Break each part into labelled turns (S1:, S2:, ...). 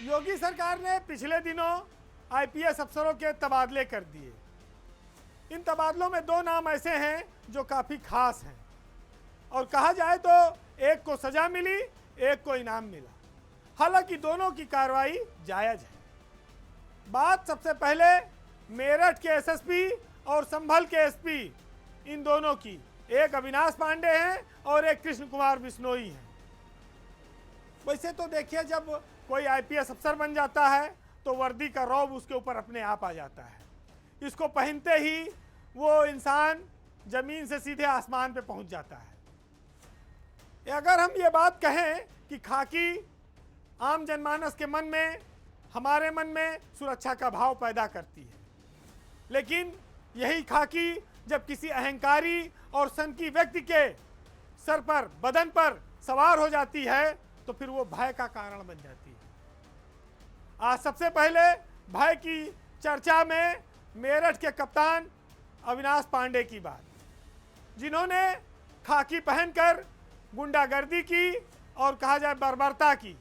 S1: योगी सरकार ने पिछले दिनों आईपीएस अफसरों के तबादले कर दिए। इन तबादलों में दो नाम ऐसे हैं जो काफ़ी खास हैं और कहा जाए तो एक को सज़ा मिली, एक को इनाम मिला। हालांकि दोनों की कार्रवाई जायज़ है। बात सबसे पहले मेरठ के एसएसपी और संभल के एसपी इन दोनों की। एक अविनाश पांडे हैं और एक कृष्ण कुमार बिश्नोई हैं। वैसे तो देखिए, जब कोई आईपीएस अफसर बन जाता है तो वर्दी का रौब उसके ऊपर अपने आप आ जाता है। इसको पहनते ही वो इंसान जमीन से सीधे आसमान पे पहुंच जाता है। अगर हम ये बात कहें कि खाकी आम जनमानस के मन में, हमारे मन में सुरक्षा का भाव पैदा करती है, लेकिन यही खाकी जब किसी अहंकारी और सनकी व्यक्ति के सर पर, बदन पर सवार हो जाती है तो फिर वो भय का कारण बन जाती है। आज सबसे पहले भय की चर्चा में मेरठ के कप्तान अविनाश पांडे की बात, जिन्होंने खाकी पहनकर गुंडागर्दी की और कहा जाए बर्बरता की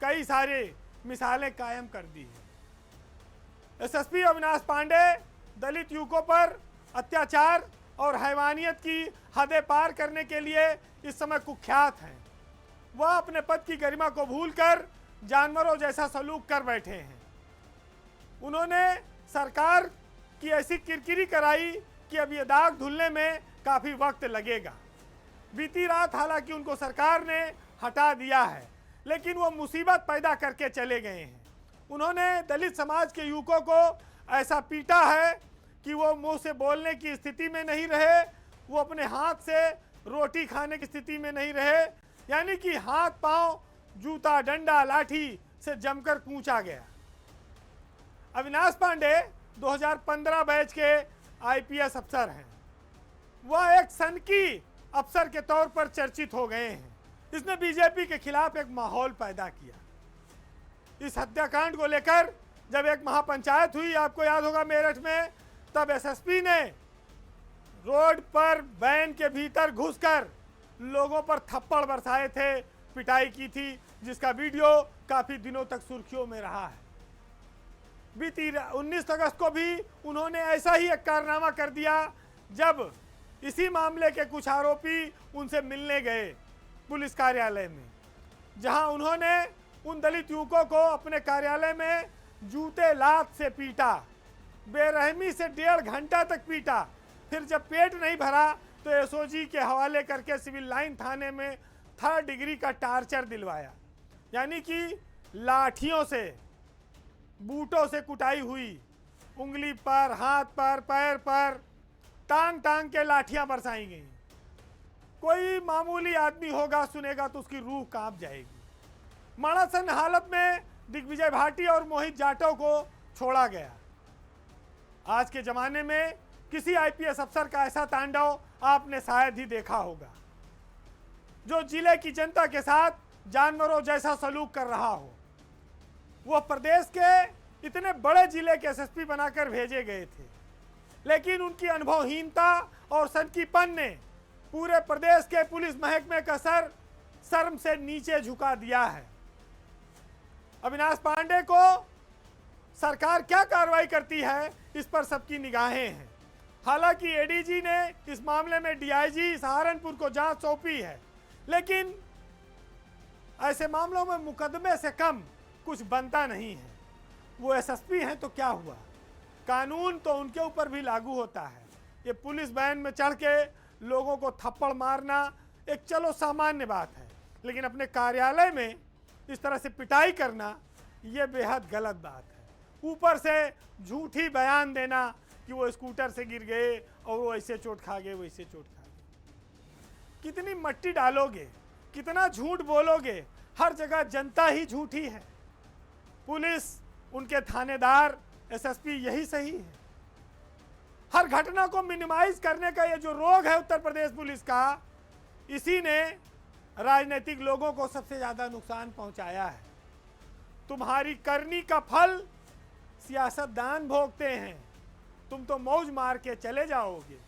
S1: कई सारे मिसालें कायम कर दी है। एसएसपी अविनाश पांडे दलित युवकों पर अत्याचार और हैवानियत की हदें पार करने के लिए इस समय कुख्यात हैं। वह अपने पद की गरिमा को भूलकर जानवरों जैसा सलूक कर बैठे हैं। उन्होंने सरकार की ऐसी किरकिरी कराई कि अब ये दाग धुलने में काफ़ी वक्त लगेगा। बीती रात हालांकि उनको सरकार ने हटा दिया है, लेकिन वो मुसीबत पैदा करके चले गए हैं। उन्होंने दलित समाज के युवकों को ऐसा पीटा है कि वो मुंह से बोलने की स्थिति में नहीं रहे, वो अपने हाथ से रोटी खाने की स्थिति में नहीं रहे, यानी कि हाथ पांव, जूता, डंडा, लाठी से जमकर कूचा गया। अविनाश पांडे 2015 बैच के आईपीएस अफसर हैं। वह एक सनकी अफसर के तौर पर चर्चित हो गए हैं। इसने बीजेपी के खिलाफ एक माहौल पैदा किया। इस हत्याकांड को लेकर जब एक महापंचायत हुई, आपको याद होगा मेरठ में, तब एसएसपी ने रोड पर वैन के भीतर घुसकर लोगों पर थप्पड़ बरसाए थे, पिटाई की थी, जिसका वीडियो काफ़ी दिनों तक सुर्खियों में रहा है। बीती 19 अगस्त को भी उन्होंने ऐसा ही एक कारनामा कर दिया, जब इसी मामले के कुछ आरोपी उनसे मिलने गए पुलिस कार्यालय में, जहां उन्होंने उन दलित युवकों को अपने कार्यालय में जूते लात से पीटा, बेरहमी से 1.5 घंटा तक पीटा। फिर जब पेट नहीं भरा तो एसओजी के हवाले करके सिविल लाइन थाने में 3rd डिग्री का टार्चर दिलवाया, यानी कि लाठियों से, बूटों से कुटाई हुई, उंगली पर, हाथ पर, पैर पर टांग टांग के लाठियां बरसाई गई। कोई मामूली आदमी होगा, सुनेगा तो उसकी रूह कांप जाएगी। माड़ासन हालत में दिग्विजय भाटी और मोहित जाटव को छोड़ा गया। आज के ज़माने में किसी आईपीएस अफसर का ऐसा तांडव आपने शायद ही देखा होगा, जो जिले की जनता के साथ जानवरों जैसा सलूक कर रहा हो। वह प्रदेश के इतने बड़े जिले के एसएसपी बनाकर भेजे गए थे, लेकिन उनकी अनुभवहीनता और सनकीपन ने पूरे प्रदेश के पुलिस महकमे का सर शर्म से नीचे झुका दिया है। अविनाश पांडे को सरकार क्या कार्रवाई करती है, इस पर सबकी निगाहें हैं। हालांकि एडीजी ने इस मामले में डीआईजी सहारनपुर को जांच सौंपी है, लेकिन ऐसे मामलों में मुकदमे से कम कुछ बनता नहीं है। वो एसएसपी हैं तो क्या हुआ, कानून तो उनके ऊपर भी लागू होता है। ये पुलिस वैन में चढ़ के लोगों को थप्पड़ मारना एक चलो सामान्य बात है, लेकिन अपने कार्यालय में इस तरह से पिटाई करना ये बेहद गलत बात है। ऊपर से झूठी बयान देना कि वो स्कूटर से गिर गए और वो ऐसे चोट खा गए, वैसे चोट खा गए। कितनी मट्टी डालोगे, कितना झूठ बोलोगे, हर जगह जनता ही झूठी है। पुलिस, उनके थानेदार, एसएसपी यही सही है। हर घटना को मिनिमाइज करने का ये जो रोग है उत्तर प्रदेश पुलिस का, इसी ने राजनीतिक लोगों को सबसे ज़्यादा नुकसान पहुंचाया है। तुम्हारी करनी का फल सियासतदान भोगते हैं, तुम तो मौज मार के चले जाओगे।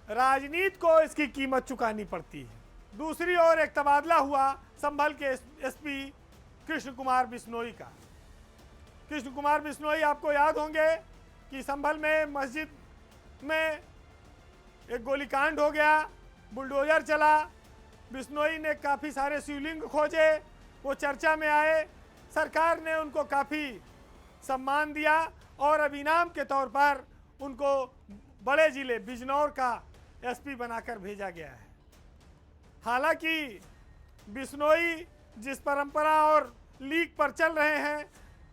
S1: राजनीति को इसकी कीमत चुकानी पड़ती है। दूसरी ओर एक तबादला हुआ संभल के एसपी कृष्ण कुमार बिश्नोई का। कृष्ण कुमार बिश्नोई आपको याद होंगे कि संभल में मस्जिद में एक गोलीकांड हो गया, बुलडोजर चला, बिश्नोई ने काफ़ी सारे शिवलिंग खोजे, वो चर्चा में आए, सरकार ने उनको काफ़ी सम्मान दिया और अब इनाम के तौर पर उनको बड़े ज़िले बिजनौर का एसपी बनाकर भेजा गया है। हालांकि बिश्नोई जिस परंपरा और लीक पर चल रहे हैं,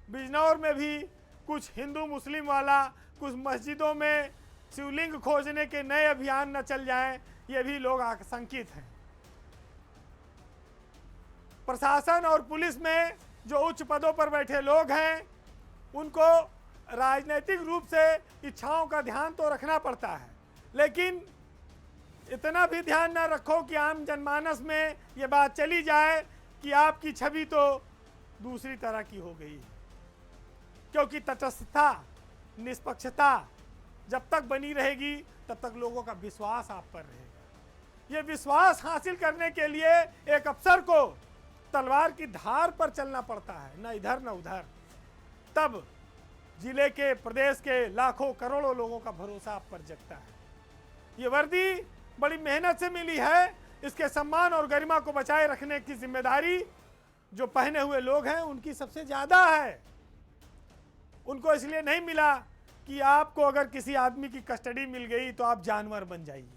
S1: बिजनौर में भी कुछ हिंदू मुस्लिम वाला, कुछ मस्जिदों में शिवलिंग खोजने के नए अभियान न चल जाएं, ये भी लोग आशंकित हैं। प्रशासन और पुलिस में जो उच्च पदों पर बैठे लोग हैं, उनको राजनीतिक रूप से इच्छाओं का ध्यान तो रखना पड़ता है, लेकिन इतना भी ध्यान न रखो कि आम जनमानस में ये बात चली जाए कि आपकी छवि तो दूसरी तरह की हो गई है। क्योंकि तटस्थता, निष्पक्षता जब तक बनी रहेगी तब तक लोगों का विश्वास आप पर रहेगा। ये विश्वास हासिल करने के लिए एक अफसर को तलवार की धार पर चलना पड़ता है, न इधर न उधर। तब जिले के, प्रदेश के लाखों करोड़ों लोगों का भरोसा आप पर जगता है। ये वर्दी बड़ी मेहनत से मिली है, इसके सम्मान और गरिमा को बचाए रखने की जिम्मेदारी जो पहने हुए लोग हैं उनकी सबसे ज़्यादा है। उनको इसलिए नहीं मिला कि आपको अगर किसी आदमी की कस्टडी मिल गई तो आप जानवर बन जाइए।